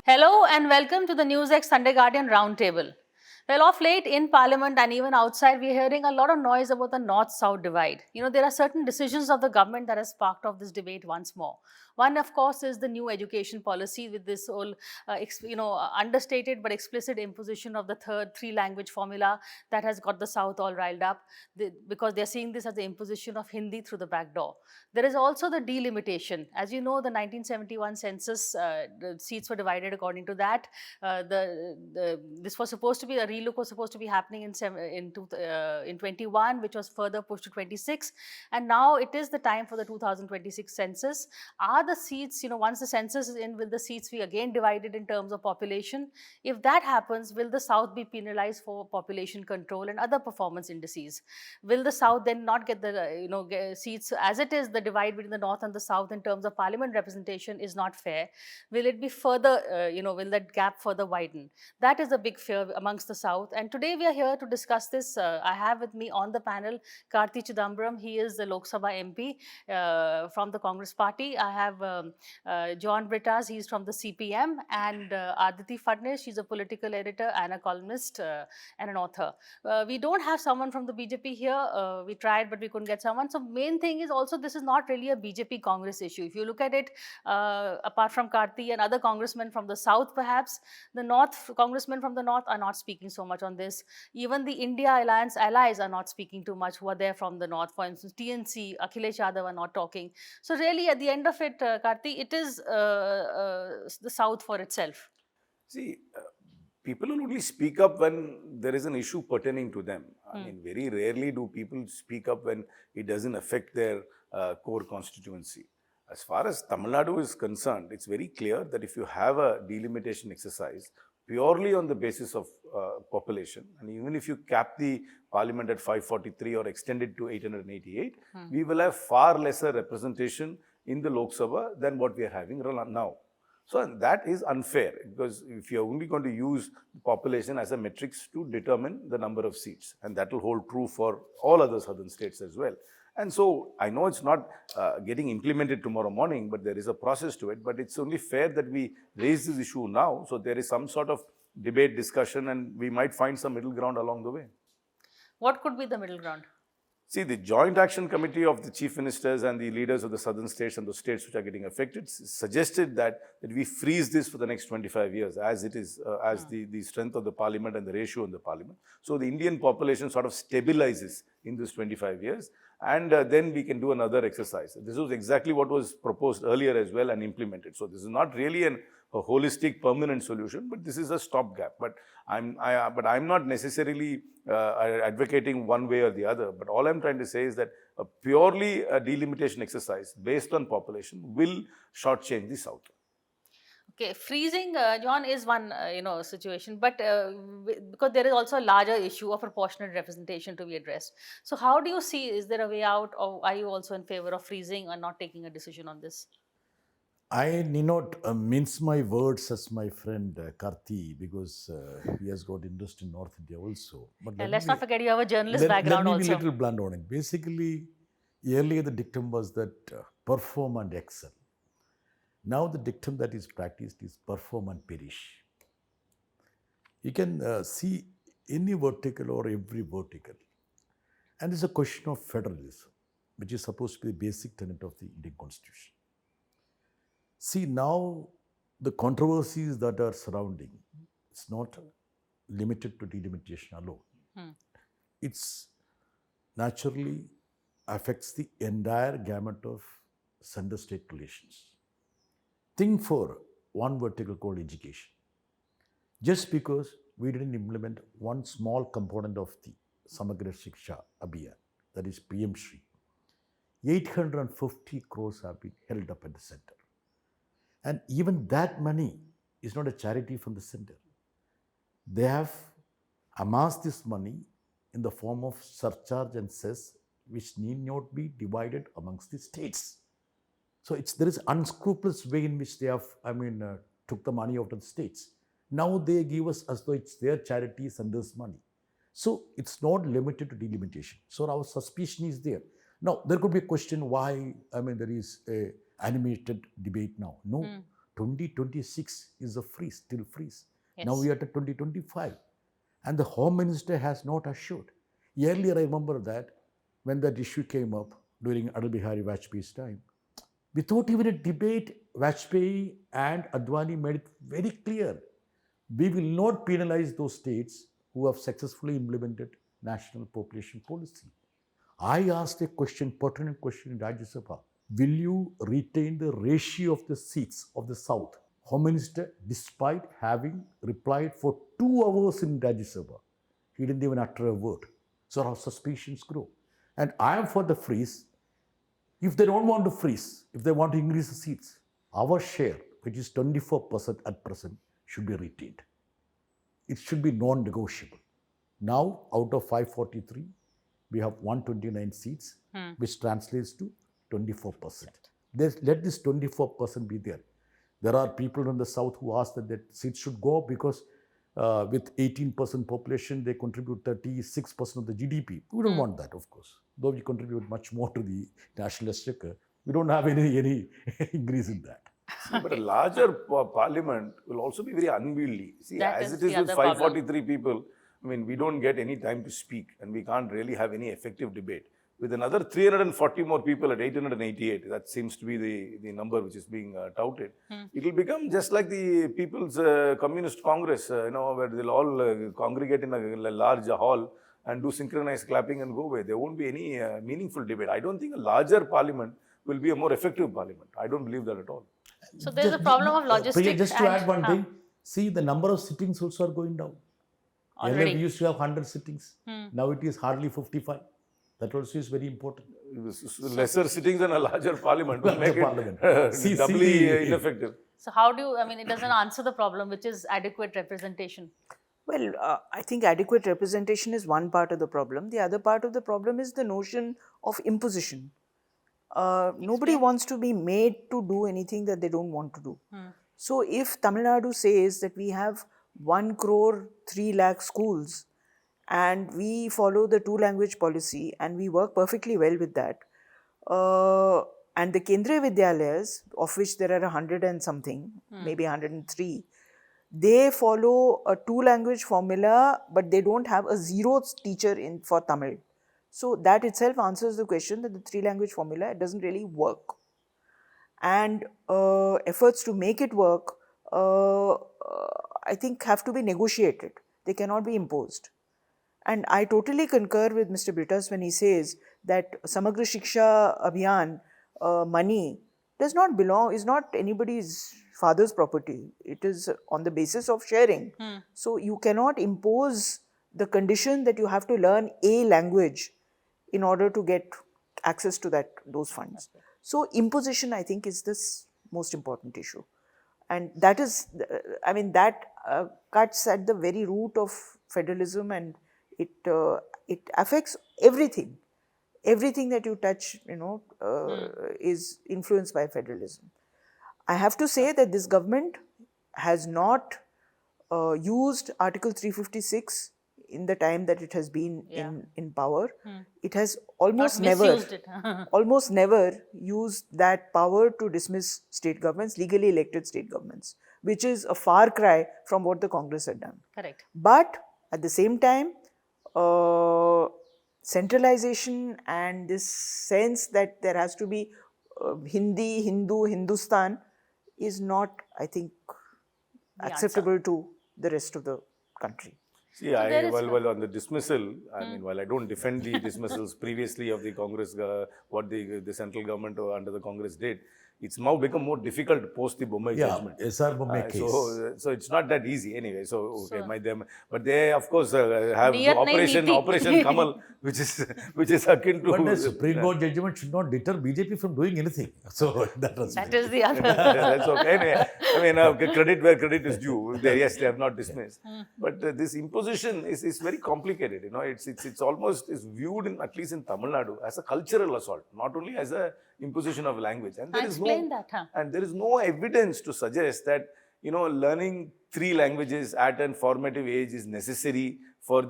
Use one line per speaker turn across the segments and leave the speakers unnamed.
Hello and welcome to the NewsX Sunday Guardian Roundtable. Well, of late in Parliament and even outside, we're hearing a lot of noise about the North-South divide. There are certain decisions of the government that has sparked off this debate once more. One, of course, is the new education policy with this whole, understated but explicit imposition of the three-language formula that has got the South all riled up because they're seeing this as the imposition of Hindi through the back door. There is also the delimitation. As you know, the 1971 census, the seats were divided according to that. This was supposed to be a relook was supposed to be happening in 21, which was further pushed to 26, and now it is the time for the 2026 census. Are the seats, once the census is in, will the seats be again divided in terms of population? If that happens, will the South be penalized for population control and other performance indices? Will the South then not get the seats as it is? The divide between the North and the South in terms of parliament representation is not fair. Will it be further, will that gap further widen? That is a big fear amongst the South. And today we are here to discuss this. I have with me on the panel Karthi Chidambaram. He is the Lok Sabha MP from the Congress Party. I have John Brittas. He's from the CPM. And Aditi Fadnis. She's a political editor and a columnist and an author. We don't have someone from the BJP here. We tried, but we couldn't get someone. So main thing is also this is not really a BJP Congress issue. If you look at it, apart from Karthi and other congressmen from the South, perhaps, the North, congressmen from the North are not speaking so much on this. Even the India Alliance allies are not speaking too much who are there from the North. For instance, TNC, Akhilesh Yadav are not talking. So really, at the end of it, Karthi, it is the South for itself.
See, people will only speak up when there is an issue pertaining to them. I mean, very rarely do people speak up when it doesn't affect their core constituency. As far as Tamil Nadu is concerned, it's very clear that if you have a delimitation exercise purely on the basis of population, and even if you cap the parliament at 543 or extend it to 888, we will have far lesser representation in the Lok Sabha than what we are having now. So that is unfair, because if you're only going to use population as a metrics to determine the number of seats, and that will hold true for all other southern states as well. And so I know it's not getting implemented tomorrow morning, but there is a process to it. But it's only fair that we raise this issue now, so there is some sort of debate, discussion, and we might find some middle ground along the way.
What could be the middle ground?
See, the Joint Action Committee of the Chief Ministers and the leaders of the southern states and the states which are getting affected suggested that we freeze this for the next 25 years as it is, as the strength of the parliament and the ratio in the parliament. So the Indian population sort of stabilizes in this 25 years, and then we can do another exercise. This was exactly what was proposed earlier as well and implemented. So this is not really a holistic permanent solution, but this is a stopgap. But I'm not necessarily advocating one way or the other. But all I'm trying to say is that purely a delimitation exercise based on population will shortchange the South.
Okay, freezing, John, is one situation, but because there is also a larger issue of proportionate representation to be addressed. So how do you see, is there a way out, or are you also in favor of freezing or not taking a decision on this?
I need not mince my words as my friend Karthi, because he has got interest in North India also. But
let's not forget you have a journalist background also.
Let me be a little blunt on it. Basically, earlier the dictum was that perform and excel. Now the dictum that is practiced is perform and perish. You can see any vertical or every vertical. And it's a question of federalism, which is supposed to be the basic tenet of the Indian Constitution. See, now the controversies that are surrounding, it's not limited to delimitation alone. It's naturally affects the entire gamut of center-state relations. Think for one vertical called education. Just because we didn't implement one small component of the Samagra Shiksha Abhiyan, that is PM Shri, 850 crores have been held up at the center. And even that money is not a charity from the center. They have amassed this money in the form of surcharge and cess, which need not be divided amongst the states. So there is unscrupulous way in which they have, took the money out of the states. Now they give us as though it's their charity center's money. So it's not limited to delimitation. So our suspicion is there. Now, there could be a question why, there is a animated debate now. No, 2026 is a freeze, still freeze. Now
Yes.
we are at 2025. And the Home Minister has not assured. Earlier, I remember that when that issue came up during Atal Bihari Vajpayee's time, without even a debate, Vajpayee and Advani made it very clear. We will not penalize those states who have successfully implemented national population policy. I asked a question, pertinent question in Rajya Sabha. Will you retain the ratio of the seats of the South? Home Minister, despite having replied for 2 hours in Rajya Sabha, he didn't even utter a word. So our suspicions grow. And I am for the freeze. If they don't want to freeze, if they want to increase the seats, our share, which is 24% at present, should be retained. It should be non-negotiable. Now, out of 543, we have 129 seats, which translates to 24%. Let this 24% be there. There are people in the South who ask that seats should go up because with 18% population, they contribute 36% of the GDP. We don't want that, of course. Though we contribute much more to the national exchequer, we don't have any increase in that.
See, but a larger parliament will also be very unwieldy. See,
That
as
is
it is
the
with
other problem.
543 people, I mean, we don't get any time to speak and we can't really have any effective debate. With another 340 more people at 888, that seems to be the number which is being touted. It will become just like the People's Communist Congress, where they'll all congregate in a large hall and do synchronized clapping and go away. There won't be any meaningful debate. I don't think a larger parliament will be a more effective parliament. I don't believe that at all.
So there's a problem of
Priya,
logistics.
just to
and-
add one thing, see the number of sittings also are going down. Earlier
Already.
we used to have 100 sittings. Now it is hardly 55. That also is very important.
Lesser sittings and a larger parliament will make
Parliament.
it doubly ineffective.
So how do you, I mean, it doesn't answer the problem, which is adequate representation.
Well, I think adequate representation is one part of the problem. The other part of the problem is the notion of imposition. Nobody wants to be made to do anything that they don't want to do. So if Tamil Nadu says that we have 1 crore 3 lakh schools and we follow the 2-language policy and we work perfectly well with that, and the Kendriya Vidyalayas, of which there are 100 and something, maybe 103, they follow a 2-language formula, but they don't have a 0 teacher for Tamil. So that itself answers the question that the 3-language formula doesn't really work. And efforts to make it work, I think, have to be negotiated. They cannot be imposed. And I totally concur with Mr. Britas when he says that Samagra Shiksha Abhiyan money does not belong, is not anybody's father's property. It is on the basis of sharing. So you cannot impose the condition that you have to learn a language in order to get access to those funds. So imposition, I think, is this most important issue. And that is, I mean, that cuts at the very root of federalism, and it affects everything. Everything that you touch, is influenced by federalism. I have to say that this government has not used Article 356 in the time that it has been in power. It has almost
misused it.
almost never used that power to dismiss state governments, legally elected state governments, which is a far cry from what the Congress had done.
Correct.
But at the same time, centralization and this sense that there has to be Hindi, Hindu, Hindustan is not, I think, acceptable to the rest of the country.
See, well, on the dismissal, I mean, while I don't defend the dismissals previously of the Congress, what the central government or under the Congress did, it's now become more difficult to post the Bombay judgment.
SR Bombay case.
So it's not that easy anyway. But they of course have
Niyat nahi neeti.
Operation Kamal, which is akin to.
But the Supreme Court judgment should not deter BJP from doing anything. So
That is the other.
That's okay. Anyway, I mean, credit where credit is due. They have not dismissed. But this imposition is very complicated. It's almost is viewed at least in Tamil Nadu as a cultural assault, not only as a imposition of language. And there is and there is no evidence to suggest that learning 3 languages at a formative age is necessary for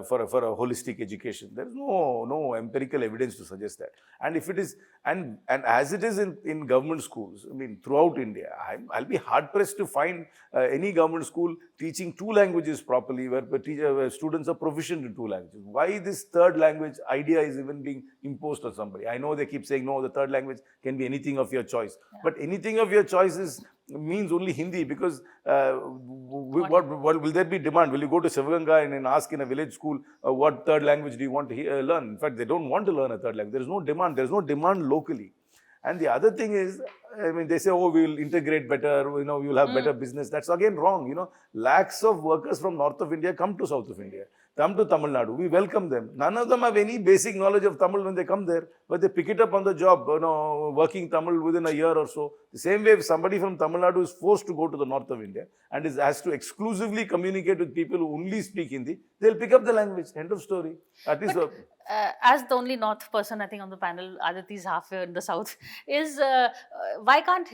for a holistic education. There is no empirical evidence to suggest that. And if it is, and as it is in government schools, I mean throughout India, I'll be hard pressed to find any government school teaching two languages properly, where students are proficient in two languages. Why this third language idea is even being imposed on somebody? I know they keep saying no, the third language can be anything of your choice, but anything of your choice means only Hindi, because what will there be demand? Will you go to Shivaganga and ask in a village school what third language do you want to learn? In fact, they don't want to learn a third language. There is no demand. There is no demand locally. And the other thing is, I mean, they say, oh, we will integrate better, we will have better business. That's again wrong. Lakhs of workers from north of India come to south of India, come to Tamil Nadu. We welcome them. None of them have any basic knowledge of Tamil when they come there, but they pick it up on the job, working Tamil within a year or so. The same way, if somebody from Tamil Nadu is forced to go to the north of India and has to exclusively communicate with people who only speak Hindi, they'll pick up the language. End of story. At least.
As the only north person, I think, on the panel, Aditi is half in the south, is why can't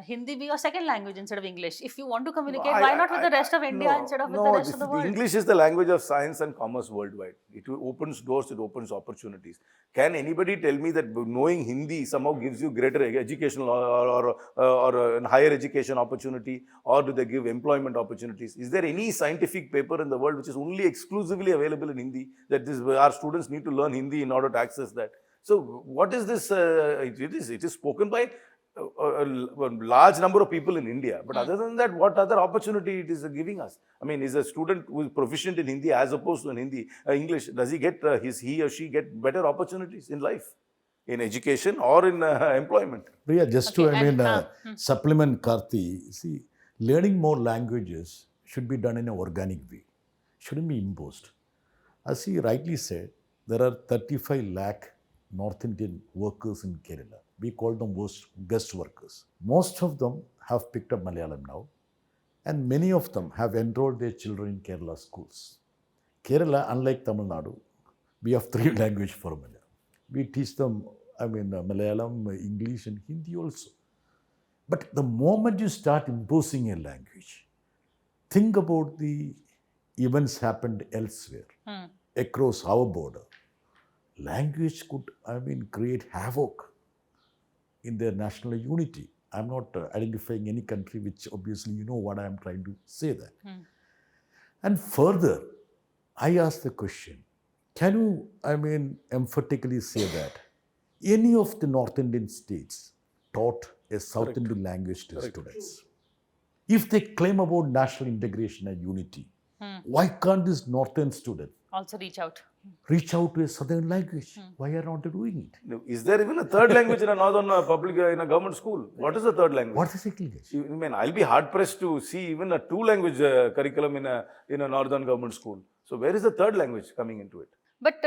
Hindi be your second language instead of English? If you want to communicate, why not with the rest of India instead of with the rest of the world?
English is the language of science and commerce worldwide. It opens doors, it opens opportunities. Can anybody tell me that knowing Hindi somehow gives you greater educational or higher education opportunity, or do they give employment opportunities? Is there any scientific paper in the world which is only exclusively available in Hindi, that our students need to learn Hindi in order to access that? So what is this? It is spoken by a large number of people in India. But other than that, what other opportunity it is giving us? I mean, is a student who is proficient in Hindi as opposed to in English, does he get he or she get better opportunities in life, in education or in employment?
Priya, just to supplement Karthi, see, learning more languages should be done in an organic way. Shouldn't be imposed. As he rightly said, there are 35 lakh North Indian workers in Kerala. We call them guest workers. Most of them have picked up Malayalam now, and many of them have enrolled their children in Kerala schools. Kerala, unlike Tamil Nadu, we have 3 language formula. We teach them, Malayalam, English and Hindi also. But the moment you start imposing a language, think about the events happened elsewhere, across our border. Language could, create havoc in their national unity. I'm not identifying any country, which obviously you know what I'm trying to say that. And further, I ask the question, can you, emphatically say that any of the North Indian states taught a South Indian language to students? If they claim about national integration and unity, why can't this Northern student
also reach out
to a Southern language? Why are not doing it?
Is there even a third language in a northern in a government school? What is the third language?
What is English?
I mean, I'll be hard pressed to see even a 2-language curriculum in a northern government school. So where is the third language coming into it?
But,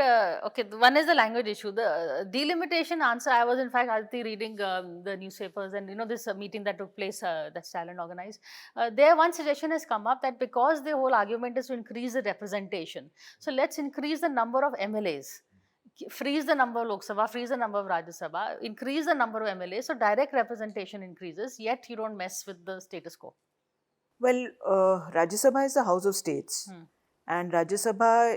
okay, one is the language issue. The delimitation answer, I was in fact, Aditi, reading the newspapers and, this meeting that took place, that Stalin organized. There one suggestion has come up that because the whole argument is to increase the representation. So let's increase the number of MLAs. Freeze the number of Lok Sabha, freeze the number of Rajya Sabha, increase the number of MLAs, so direct representation increases, yet you don't mess with the status quo.
Well, Rajya Sabha is the House of States, and Rajya Sabha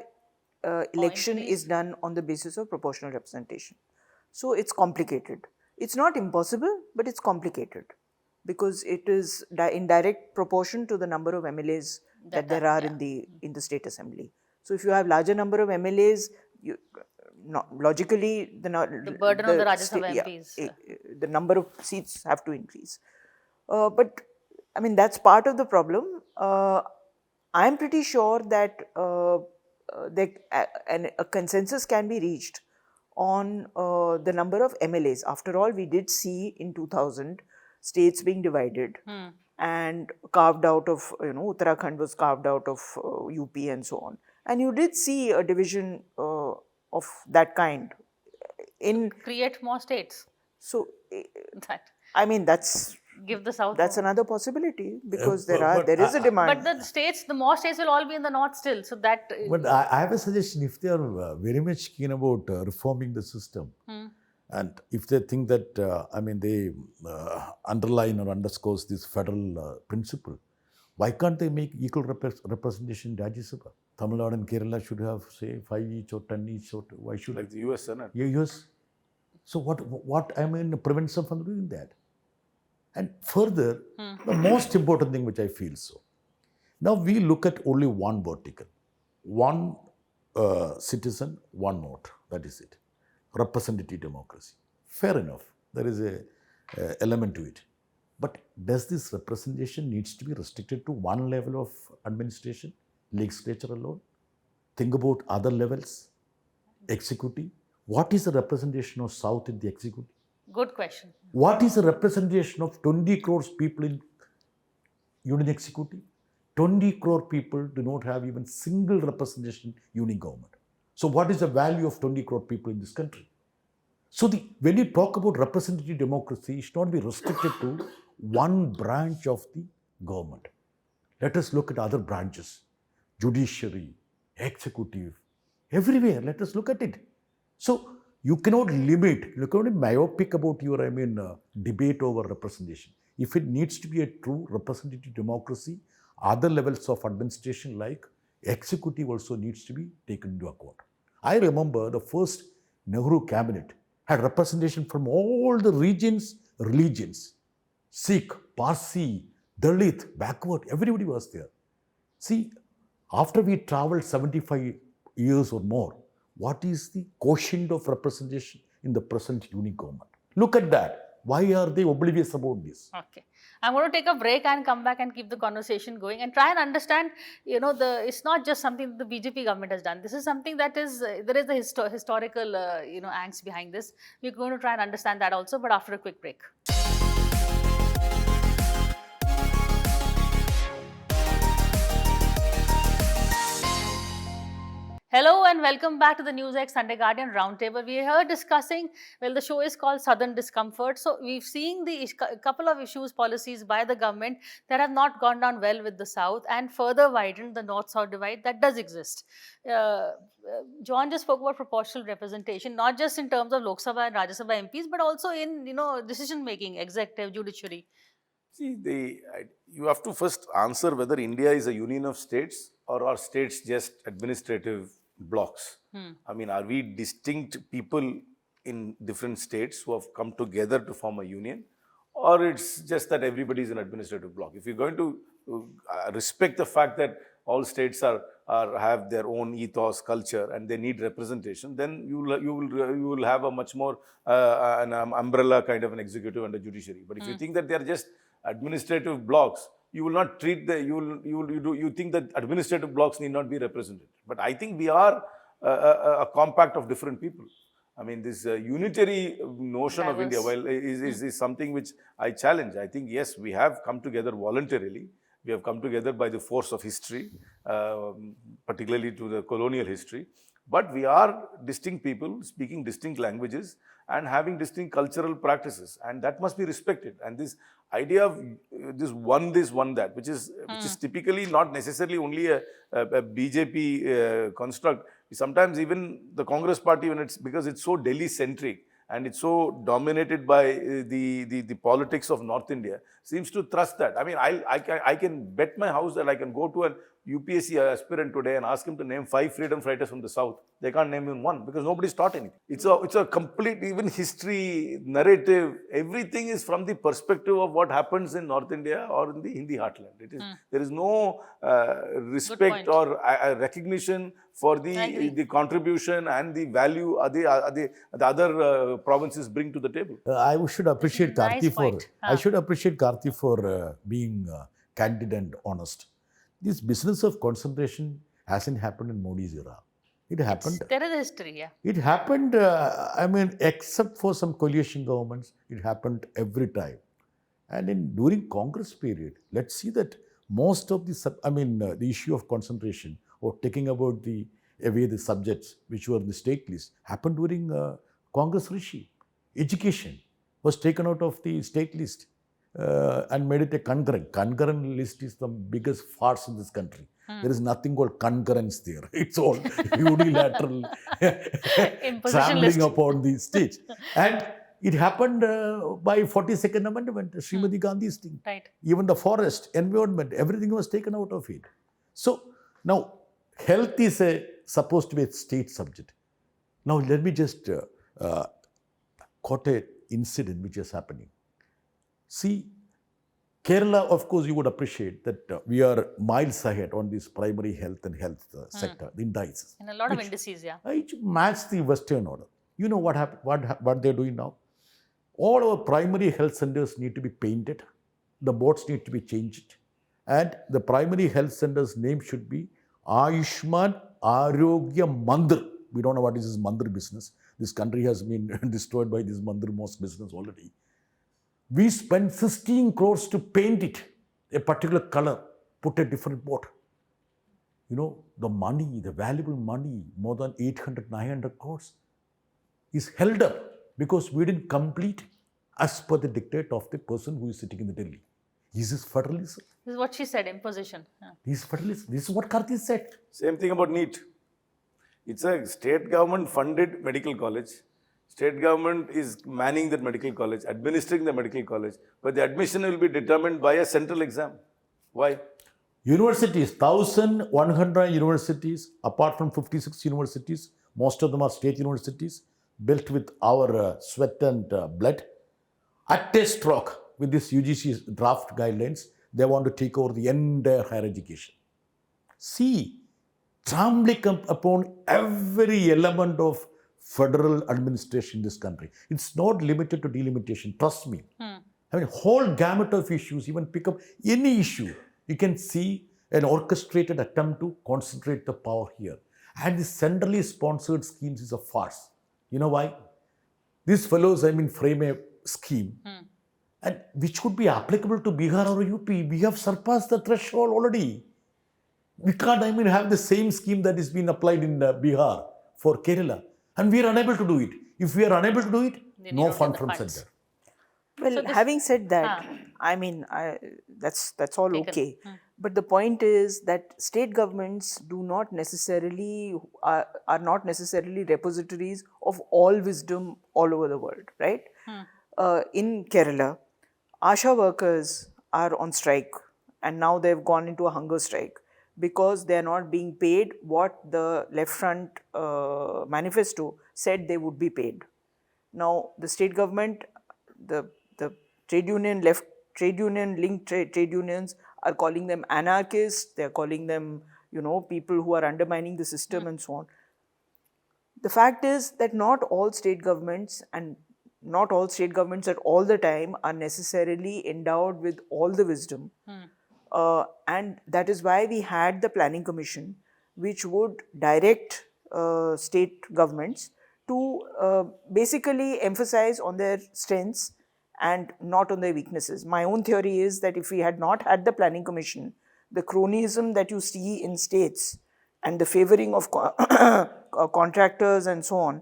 election is done on the basis of proportional representation. So it's complicated. It's not impossible, but it's complicated because it is in direct proportion to the number of MLAs that there are in the state assembly. So if you have larger number of MLAs, logically the
burden of the Rajya Sabha MPs.
The number of seats have to increase. But that's part of the problem. I'm pretty sure that a consensus can be reached on the number of MLAs. After all, we did see in 2000 states being divided and carved out of, Uttarakhand was carved out of UP and so on. And you did see a division of that kind.
Create more states.
So, that's...
Give the South.
That's another possibility because there is a demand.
But the more states will all be in the north still. So that.
But I have a suggestion. If they are very much keen about reforming the system, and if they think that they underline or underscores this federal principle, why can't they make equal representation in Rajya Sabha? Tamil Nadu and Kerala should have, say, 5 each or 10 each. Or why should
Like the US Senate.
Yes. So what prevents them from doing that? And further, the most important thing which I feel so. Now we look at only one vertical. One citizen, one vote. That is it. Representative democracy. Fair enough. There is a element to it. But does this representation needs to be restricted to one level of administration, legislature alone? Think about other levels, executive. What is the representation of South in the executive?
Good question.
What is the representation of 20 crores people in union executive? 20 crore people do not have even single representation in union government. So what is the value of 20 crore people in this country? So when you talk about representative democracy, it should not be restricted to one branch of the government. Let us look at other branches, judiciary, executive, everywhere. Let us look at it. So you cannot limit, you cannot be myopic about your, debate over representation. If it needs to be a true representative democracy, other levels of administration like executive also needs to be taken into account. I remember the first Nehru cabinet had representation from all the regions, religions. Sikh, Parsi, Dalit, backward, everybody was there. See, after we traveled 75 years or more, what is the quotient of representation in the present union government? Look at that. Why are they oblivious about this?
Okay. I'm going to take a break and come back and keep the conversation going and try and understand, it's not just something that the BJP government has done. This is something that is, there is a historical, angst behind this. We're going to try and understand that also, but after a quick break. Hello and welcome back to the NewsX Sunday Guardian Roundtable. We are here discussing, the show is called Southern Discomfort. So we've seen a couple of issues, policies by the government that have not gone down well with the South and further widened the North-South divide that does exist. John just spoke about proportional representation, not just in terms of Lok Sabha and Rajya Sabha MPs, but also in, decision-making, executive, judiciary.
See, you have to first answer whether India is a union of states or are states just administrative blocks. I mean, are we distinct people in different states who have come together to form a union, or it's just that everybody is an administrative block? If you're going to respect the fact that all states have their own ethos, culture, and they need representation, then you will have a much more an umbrella kind of an executive and a judiciary. But if you think that they are just administrative blocks, you will not treat you think that administrative blocks need not be represented. But I think we are a compact of different people. I mean, this unitary notion of India, is something which I challenge. I think, yes, we have come together voluntarily. We have come together by the force of history, particularly to the colonial history. But we are distinct people speaking distinct languages and having distinct cultural practices, and that must be respected. And this idea of this, one that, which is typically not necessarily only a BJP construct. Sometimes even the Congress party, because it's so Delhi-centric and it's so dominated by the politics of North India, seems to thrust that. I mean, I can bet my house that I can go to an UPSC aspirant today and ask him to name 5 freedom fighters from the South. They can't name even one because nobody's taught anything. It's a complete, even history, narrative, everything is from the perspective of what happens in North India or in the Hindi heartland. There is no respect or recognition for the contribution and the value the other provinces bring to the table.
I should appreciate
Nice
Karthi for being candid and honest. This business of concentration hasn't happened in Modi's era. It happened.
There is a history, yeah.
It happened, except for some coalition governments, it happened every time. And during Congress period, let's see that most of the issue of concentration or taking away the subjects which were in the state list happened during Congress regime. Education was taken out of the state list. And made it a concurrent. Concurrent list is the biggest farce in this country. There is nothing called concurrence there. It's all unilateral trampling upon the stage. And it happened by 42nd Amendment, Srimati Gandhi's thing.
Right.
Even the forest, environment, everything was taken out of it. So now, health is supposed to be a state subject. Now, let me just quote an incident which is happening. See, Kerala, of course, you would appreciate that we are miles ahead on this primary health and health sector, the indices.
In a lot of indices, yeah.
Which match the Western order. You know what happened? What they're doing now? All our primary health centers need to be painted. The boards need to be changed. And the primary health center's name should be Ayushman Arogya Mandir. We don't know what is this Mandir business. This country has been destroyed by this Mandir mosque business already. We spent 16 crores to paint it a particular color, put a different board. You know, the money, the valuable money, more than 800, 900 crores is held up because we didn't complete as per the dictate of the person who is sitting in the Delhi. Is this federalism?
This is what she said, imposition. Yeah.
This is federalism. This is what Karthi said.
Same thing about NEET. It's a state government funded medical college. State government is manning that medical college, administering the medical college, but the admission will be determined by a central exam. Why?
Universities, 1,100 universities, apart from 56 universities, most of them are state universities, built with our sweat and blood. At a stroke, with this UGC's draft guidelines, they want to take over the entire higher education. See, trampling upon every element of federal administration in this country. It's not limited to delimitation, trust me. I mean, whole gamut of issues, even pick up any issue, you can see an orchestrated attempt to concentrate the power here. And the centrally sponsored schemes is a farce. You know why? These fellows, frame a scheme and which could be applicable to Bihar or UP. We have surpassed the threshold already. We can't, have the same scheme that is being applied in Bihar for Kerala. And we are unable to do it. If we are unable to do it, no fund from center.
Well, having said that, that's all okay. But the point is that state governments do not necessarily are not necessarily repositories of all wisdom all over the world, right? In Kerala, ASHA workers are on strike, and now they've gone into a hunger strike because they are not being paid what the Left Front manifesto said they would be paid. Now, the state government, the trade union linked trade unions are calling them anarchists. They are calling them, people who are undermining the system and so on. The fact is that not all state governments at all the time are necessarily endowed with all the wisdom. And that is why we had the Planning Commission, which would direct state governments to basically emphasize on their strengths and not on their weaknesses. My own theory is that if we had not had the Planning Commission, the cronyism that you see in states and the favoring of contractors and so on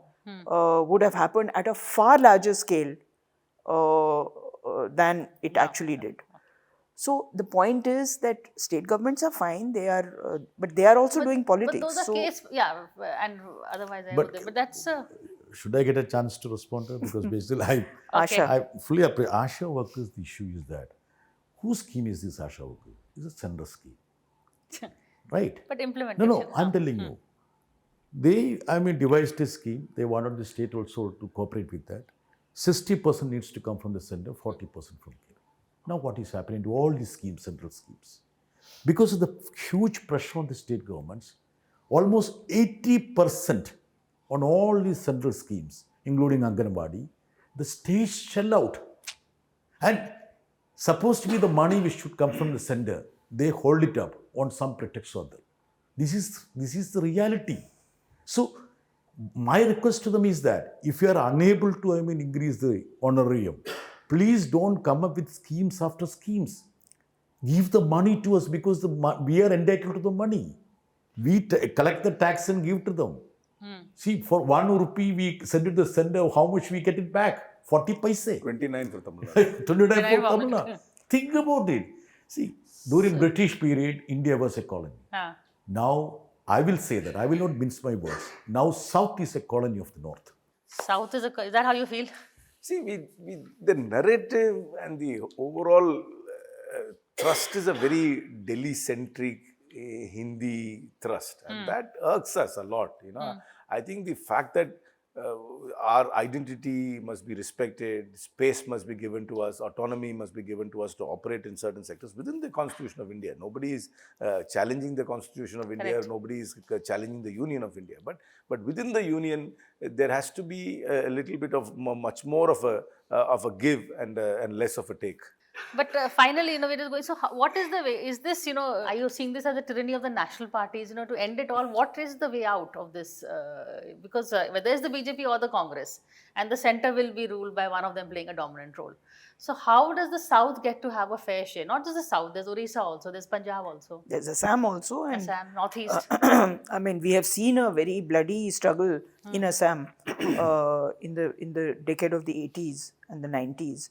would have happened at a far larger scale than it actually did. So the point is that state governments are fine, but they are also doing politics.
But those are and otherwise but that's
should I get a chance to respond to it? Because basically I fully appreciate ASHA workers. The issue is that whose scheme is this ASHA worker? It's a center scheme, right?
But implementation.
No, I'm telling you. They, devised a scheme. They wanted the state also to cooperate with that. 60% needs to come from the center, 40% from here. Now what is happening to all these schemes, central schemes? Because of the huge pressure on the state governments, almost 80% on all these central schemes, including Anganwadi, the states shell out. And supposed to be the money which should come from the center, they hold it up on some pretext or other. This is the reality. So my request to them is that if you are unable to increase the honorarium, please don't come up with schemes after schemes. Give the money to us because we are entitled to the money. We collect the tax and give to them. See, for 1 rupee we send it to the center, how much we get it back? 40 paise.
29 for Tamil Nadu.
29 for Tamil Nadu. Think about it. See, during British period, India was a colony. Now, I will say that, I will not mince my words. Now, South is a colony of the North.
South is that how you feel?
See, the narrative and the overall thrust is a very Delhi-centric a Hindi thrust, and that irks us a lot. I think the fact that our identity must be respected, space must be given to us, autonomy must be given to us to operate in certain sectors within the Constitution of India. Nobody is challenging the Constitution of India,
Correct.
nobody is challenging the Union of India. But within the Union, there has to be a little bit of much more of a give and less of a take.
But finally, it is going. So, what is the way? Is this, are you seeing this as a tyranny of the national parties, to end it all? What is the way out of this? Because whether it's the BJP or the Congress, and the center will be ruled by one of them playing a dominant role. So, how does the South get to have a fair share? Not just the South, there's Orissa also, there's Punjab also.
There's Assam also. And
Assam, Northeast.
I mean, we have seen a very bloody struggle in Assam in the decade of the 80s and the 90s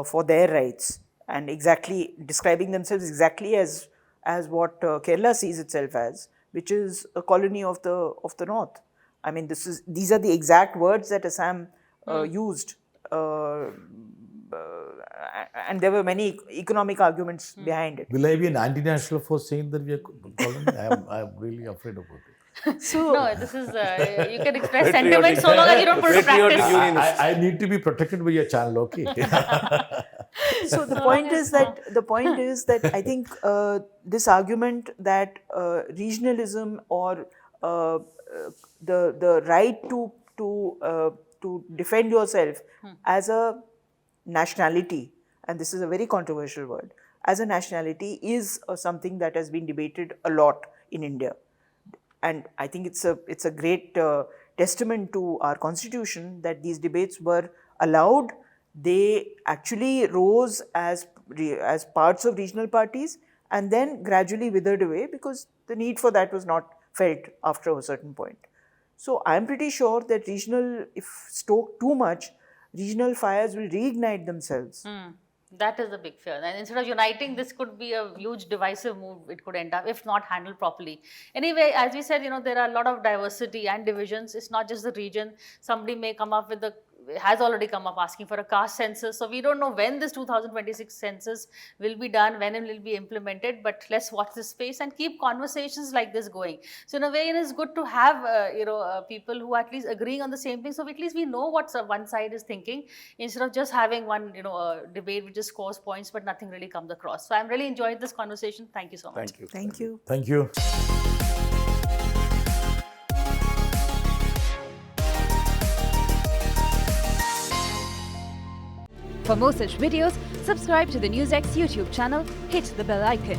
for their rights, and exactly describing themselves exactly as what Kerala sees itself as, which is a colony of the north. I mean, these are the exact words that Assam used, and there were many economic arguments behind it.
Will I be an anti-national for saying that we are colony? I'm really afraid about it.
So
No, this is, you can express sentiments so long as you don't put it to
Patriotic
practice.
unionist.
I need to be protected by your channel, okay?
So the point is that I think this argument that regionalism or the right to defend yourself as a nationality, and this is a very controversial word, as a nationality is something that has been debated a lot in India. And I think it's a great testament to our constitution that these debates were allowed. They actually rose as parts of regional parties and then gradually withered away because the need for that was not felt after a certain point. So I'm pretty sure that if stoked too much, regional fires will reignite themselves.
That is the big fear. And instead of uniting, this could be a huge divisive move. It could end up, if not handled properly. Anyway, as we said, there are a lot of diversity and divisions. It's not just the region. Somebody may come up with has already come up asking for a caste census. So we don't know when this 2026 census will be done, when it will be implemented, but let's watch this space and keep conversations like this going. So in a way, it is good to have, people who are at least agreeing on the same thing. So at least we know what one side is thinking instead of just having one, debate which just scores points, but nothing really comes across. So I'm really enjoyed this conversation. Thank you so much.
Thank you.
Thank you.
Thank you.
For more such videos, subscribe to the NewsX YouTube channel, hit the bell icon.